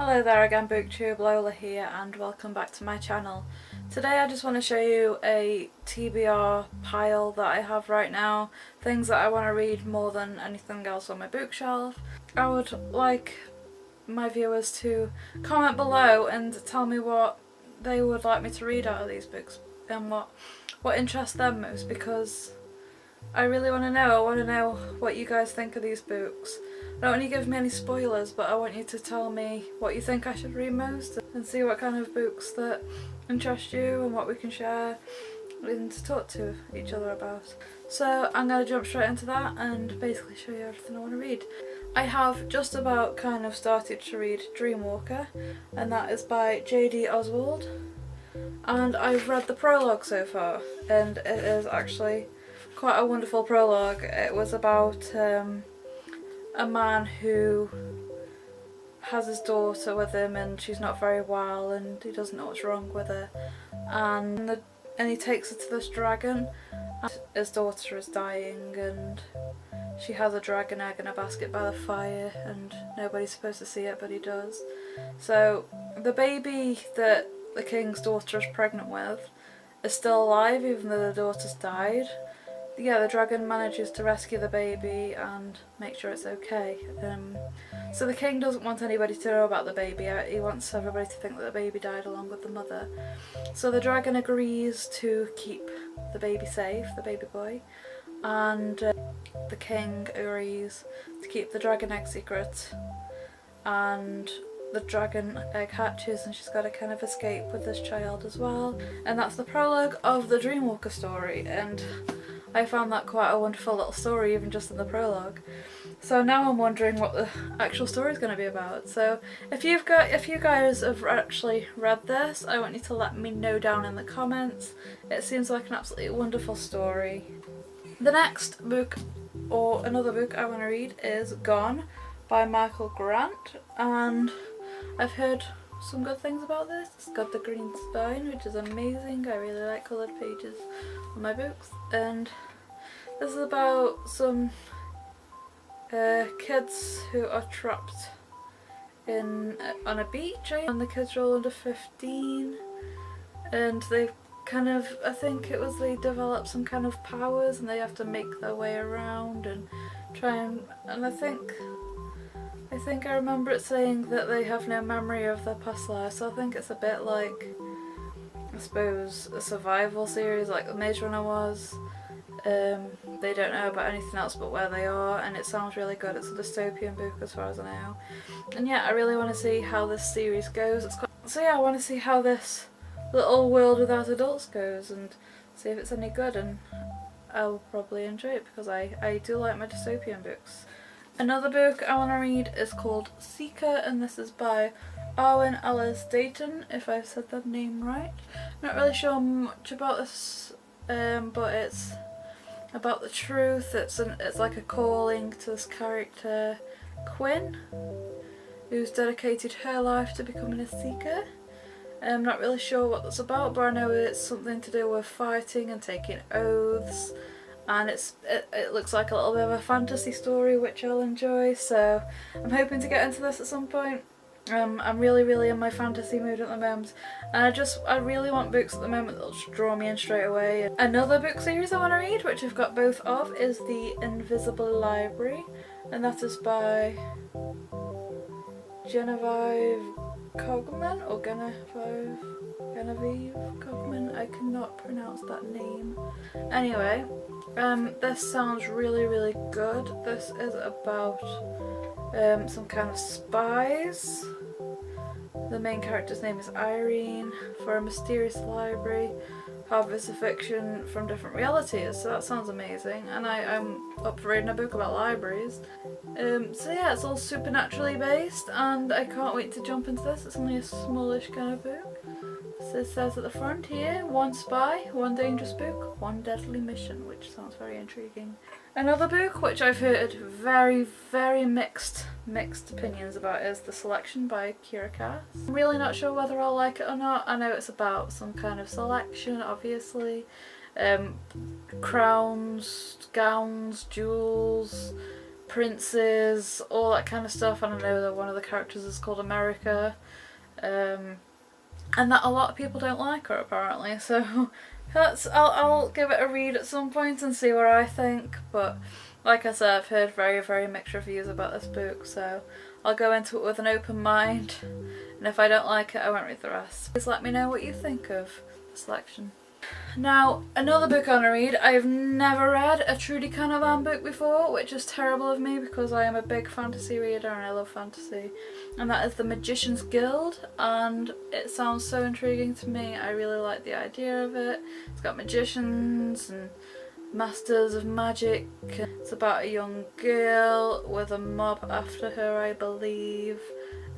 Hello there again, BookTube Lola here, and welcome back to my channel. Today I just want to show you a TBR pile that I have right now, things that I want to read more than anything else on my bookshelf. I would like my viewers to comment below and tell me what they would like me to read out of these books and what interests them most, because I really want to know. I want to know what you guys think of these books. I don't want you to give me any spoilers, but I want you to tell me what you think I should read most and see what kind of books that interest you and what we can share and to talk to each other about. So I'm going to jump straight into that and basically show you everything I want to read. I have just about kind of started to read Dreamwalker, and that is by J.D. Oswald, and I've read the prologue so far, and it is actually quite a wonderful prologue. It was about a man who has his daughter with him and she's not very well and he doesn't know what's wrong with her, and he takes her to this dragon, and his daughter is dying and she has a dragon egg in a basket by the fire and nobody's supposed to see it, but he does. So the baby that the king's daughter is pregnant with is still alive even though the daughter's died. Yeah, the dragon manages to rescue the baby and make sure it's okay. So the king doesn't want anybody to know about the baby. He wants everybody to think that the baby died along with the mother. So the dragon agrees to keep the baby safe, the baby boy, and the king agrees to keep the dragon egg secret, and the dragon egg hatches and she's got to kind of escape with this child as well. And that's the prologue of the Dreamwalker story, and I found that quite a wonderful little story even just in the prologue. So now I'm wondering what the actual story is going to be about. So if you guys have actually read this, I want you to let me know down in the comments. It seems like an absolutely wonderful story. The next book, or another book I want to read, is Gone by Michael Grant, and I've heard some good things about this. It's got the green spine, which is amazing. I really like coloured pages on my books, and this is about some kids who are trapped on a beach, and the kids are all under 15, and they kind of, I think it was, they develop some kind of powers and they have to make their way around and try and I think I remember it saying that they have no memory of their past life, so I think it's a bit like, I suppose, a survival series like the Maze Runner was. They don't know about anything else but where they are, and it sounds really good. It's a dystopian book as far as I know. And yeah, I really want to see how this series goes. So yeah, I want to see how this little world without adults goes and see if it's any good, and I'll probably enjoy it because I do like my dystopian books. Another book I want to read is called Seeker, and this is by Arwen Ellis Dayton, if I've said that name right. Not really sure much about this, but it's about the truth. It's like a calling to this character, Quinn, who's dedicated her life to becoming a seeker. I'm not really sure what that's about, but I know it's something to do with fighting and taking oaths. And it looks like a little bit of a fantasy story, which I'll enjoy, so I'm hoping to get into this at some point. I'm really in my fantasy mood at the moment, and I really want books at the moment that'll just draw me in straight away. Another book series I want to read, which I've got both of, is The Invisible Library, and that is by Genevieve Cogman, or Genevieve Cogman, I cannot pronounce that name. Anyway, this sounds really good. This is about some kind of spies. The main character's name is Irene, for a mysterious library harvests fiction from different realities, so that sounds amazing, and I'm up for reading a book about libraries. So yeah, it's all supernaturally based and I can't wait to jump into this. It's only a smallish kind of book. So it says at the front here, one spy, one dangerous book, one deadly mission, which sounds very intriguing. Another book which I've heard very mixed opinions about is The Selection by Kira Cass. I'm really not sure whether I'll like it or not. I know it's about some kind of selection, obviously. Crowns, gowns, jewels, princes, all that kind of stuff, and I know that one of the characters is called America, and that a lot of people don't like her apparently, so I'll give it a read at some point and see what I think, but like I said, I've heard very, very mixed reviews about this book, so I'll go into it with an open mind, and if I don't like it I won't read the rest. Please let me know what you think of the selection. Now, another book I want to read. I've never read a Trudy Canavan book before, which is terrible of me because I am a big fantasy reader and I love fantasy. And that is The Magician's Guild, and it sounds so intriguing to me. I really like the idea of it. It's got magicians and masters of magic. It's about a young girl with a mob after her, I believe,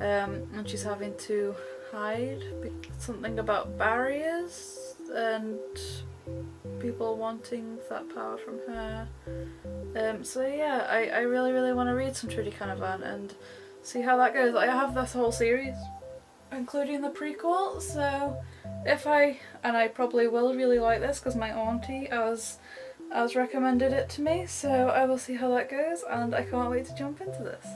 and she's having to hide. Something about barriers and people wanting that power from her. So yeah, I really, really want to read some Trudy Canavan and see how that goes. I have this whole series, including the prequel, so I probably will really like this because my auntie has recommended it to me, so I will see how that goes and I can't wait to jump into this.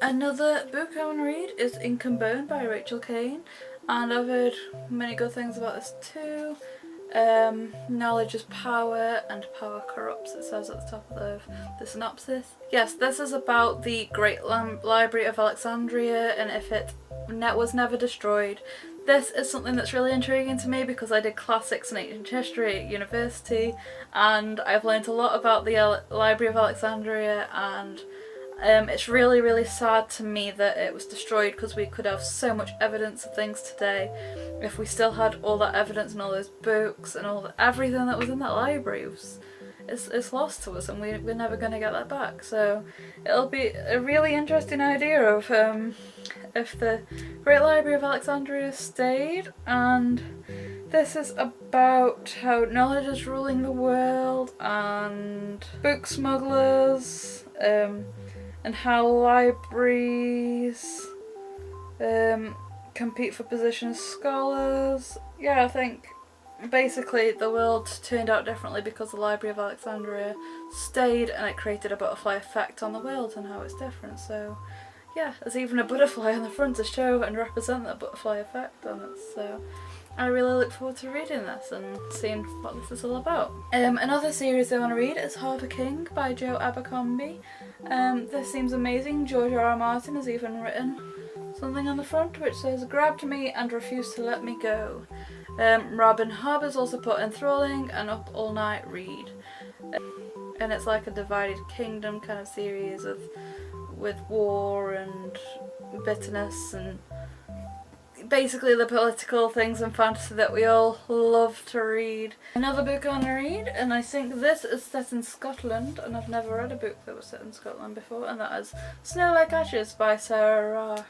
Another book I want to read is Encumbered by Rachel Caine, and I've heard many good things about this too. Knowledge is power and power corrupts, it says at the top of the synopsis. Yes, this is about the Great Library of Alexandria and if it was never destroyed. This is something that's really intriguing to me because I did classics and ancient history at university and I've learned a lot about the Library of Alexandria, and it's really, really sad to me that it was destroyed because we could have so much evidence of things today if we still had all that evidence and all those books and everything that was in that library. It's lost to us and we're never going to get that back. So it'll be a really interesting idea of if the Great Library of Alexandria stayed, and this is about how knowledge is ruling the world and book smugglers, and how libraries compete for position as scholars. Yeah, I think basically the world turned out differently because the Library of Alexandria stayed and it created a butterfly effect on the world and how it's different. So yeah, there's even a butterfly on the front to show and represent that butterfly effect on it. So I really look forward to reading this and seeing what this is all about. Another series I want to read is Harper King by Joe Abercrombie. This seems amazing. George R.R. Martin has even written something on the front which says, "Grabbed me and refused to let me go." Robin Harper's also put enthralling and up all night read. And it's like a divided kingdom kind of series with war and bitterness and basically the political things in fantasy that we all love to read. Another book I want to read, and I think this is set in Scotland, and I've never read a book that was set in Scotland before, and that is Snow Like Ashes by Sarah Rush.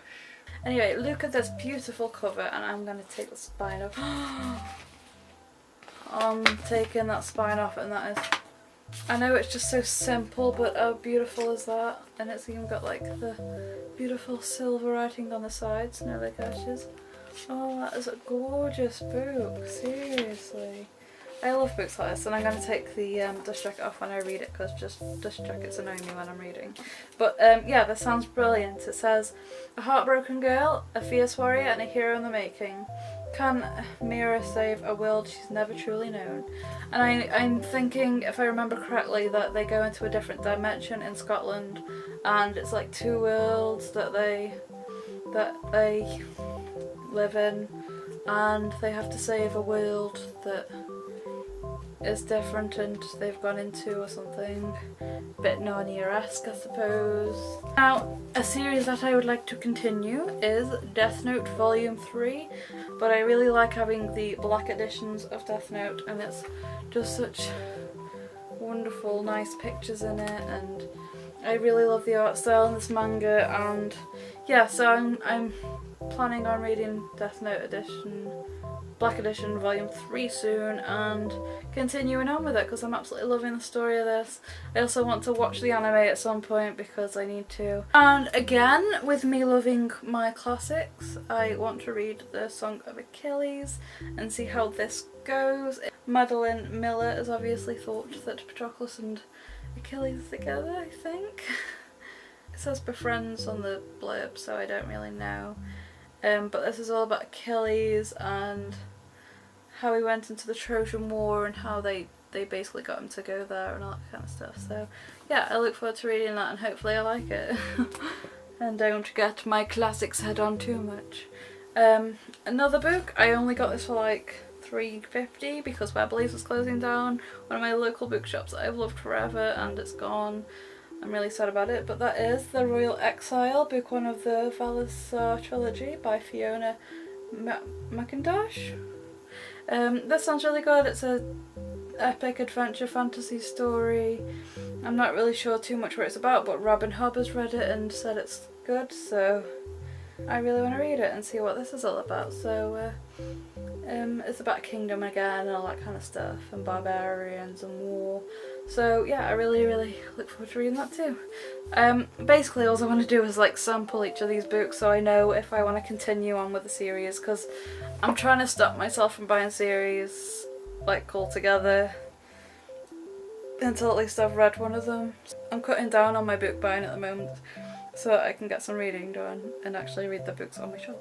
Anyway, look at this beautiful cover, and I'm going to take the spine off. I'm taking that spine off, and that is, I know it's just so simple, but how beautiful is that? And it's even got like the beautiful silver writing on the side, Snow Like Ashes. Oh, that is a gorgeous book, seriously. I love books like this, and I'm going to take the dust jacket off when I read it because just dust jackets annoy me when I'm reading. But yeah, this sounds brilliant. It says, "A heartbroken girl, a fierce warrior and a hero in the making. Can Mira save a world she's never truly known?" And I'm thinking, if I remember correctly, that they go into a different dimension in Scotland, and it's like two worlds that they live in, and they have to save a world that is different and they've gone into or something. A bit Narnia-esque, I suppose. Now, a series that I would like to continue is Death Note Volume 3, but I really like having the black editions of Death Note, and it's just such wonderful, nice pictures in it, and I really love the art style in this manga, and yeah, so I'm planning on reading Death Note edition, Black Edition Volume 3 soon, and continuing on with it because I'm absolutely loving the story of this. I also want to watch the anime at some point because I need to. And again, with me loving my classics, I want to read the Song of Achilles and see how this goes. Madeline Miller has obviously thought that Patroclus and Achilles together, I think. It says befriends on the blurb, so I don't really know. But this is all about Achilles and how he went into the Trojan War and how they basically got him to go there and all that kind of stuff. So yeah, I look forward to reading that and hopefully I like it. And don't get my classics head on too much. Another book, I only got this for like $3.50 because Webley's was closing down, one of my local bookshops that I've loved forever, and it's gone. I'm really sad about it, but that is The Real Exile, book 1 of the Valasar trilogy by Fiona McIntosh. This sounds really good. It's a epic adventure fantasy story. I'm not really sure too much what it's about, but Robin Hobb has read it and said it's good, so I really want to read it and see what this is all about. So it's about kingdom again and all that kind of stuff, and barbarians and war. So yeah, I really look forward to reading that too. Basically all I want to do is like sample each of these books so I know if I want to continue on with the series, because I'm trying to stop myself from buying series like altogether until at least I've read one of them. I'm cutting down on my book buying at the moment so that I can get some reading done and actually read the books on my shelf.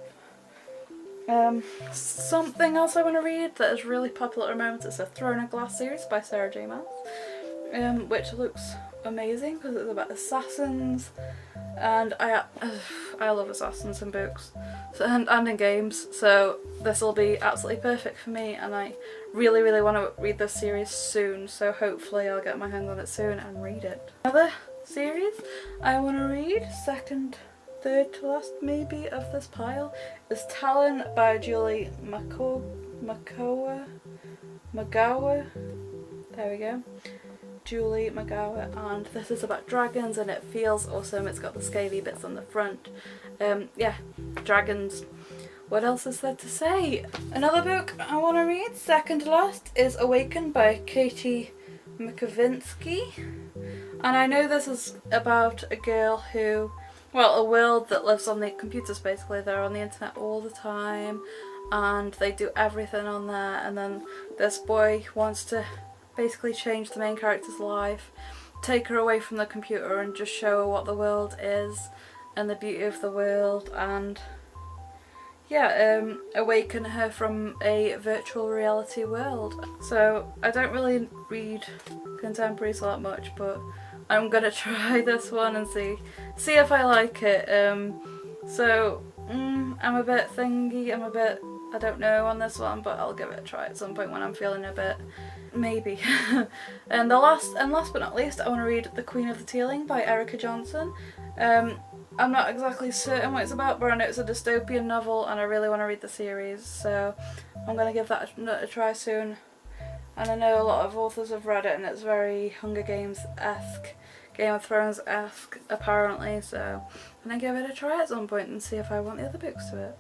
Something else I want to read that is really popular at the moment is the Throne of Glass series by s.j.mass, which looks amazing because it's about assassins, and I love assassins in books and in games, so this will be absolutely perfect for me, and I really want to read this series soon, so hopefully I'll get my hands on it soon and read it. Another series I want to read, third to last maybe of this pile, is Talon by Julie Magawa. There we go. Julie Magawa, and this is about dragons and it feels awesome. It's got the scaly bits on the front. Yeah, dragons. What else is there to say? Another book I want to read, second to last, is Awakened by Katie Mikovinsky. And I know this is about a girl who, well, a world that lives on the computers basically. They're on the internet all the time and they do everything on there, and then this boy wants to basically change the main character's life, take her away from the computer and just show her what the world is and the beauty of the world, and yeah, awaken her from a virtual reality world. So I don't really read contemporaries all that much, but I'm gonna try this one and see if I like it. So I'm a bit thingy, I don't know on this one, but I'll give it a try at some point when I'm feeling a bit maybe. And last but not least, I want to read The Queen of the Tealing by Erica Johnson. I'm not exactly certain what it's about, but I know it's a dystopian novel and I really want to read the series, so I'm going to give that a try soon. And I know a lot of authors have read it and it's very Hunger Games-esque, Game of Thrones-esque apparently, so I'm going to give it a try at some point and see if I want the other books to it.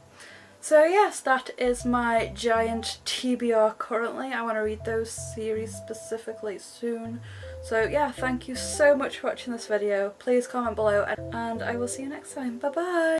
So yes, that is my giant TBR currently. I want to read those series specifically soon. So yeah, thank you so much for watching this video. Please comment below and I will see you next time. Bye bye!